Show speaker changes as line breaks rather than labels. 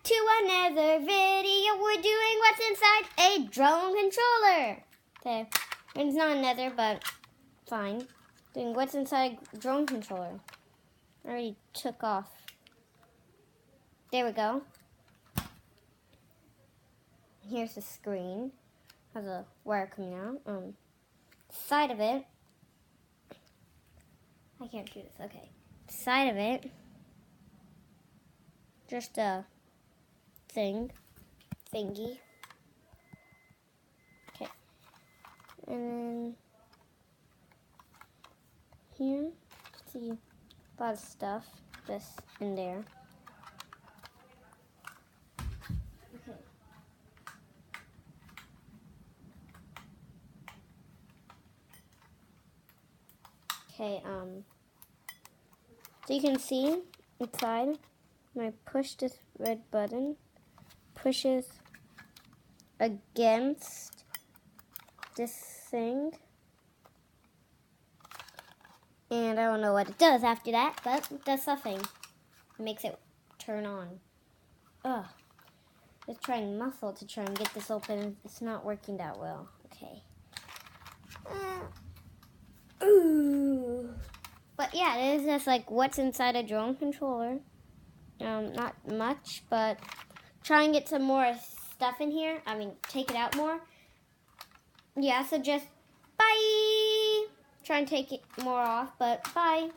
to another video. We're doing what's inside a drone controller. Okay, it's not another, but fine. Doing what's inside a drone controller. I already took off. There we go. Here's the screen. Has a wire coming out. Side of it. I can't do this. Okay. Side of it. Just a thingy. Okay. And then here, see a lot of stuff. This in there. Okay. Okay, so you can see inside, when I push this red button, pushes against this thing. And I don't know what it does after that, but it does something. It makes it turn on. Ugh. Just trying muscle to try and get this open. It's not working that well. Okay. Ooh. But yeah, it is just like what's inside a drone controller. Not much, but try and get some more stuff in here. I mean, take it out more. Yeah, so just bye. Try and take it more off, but bye.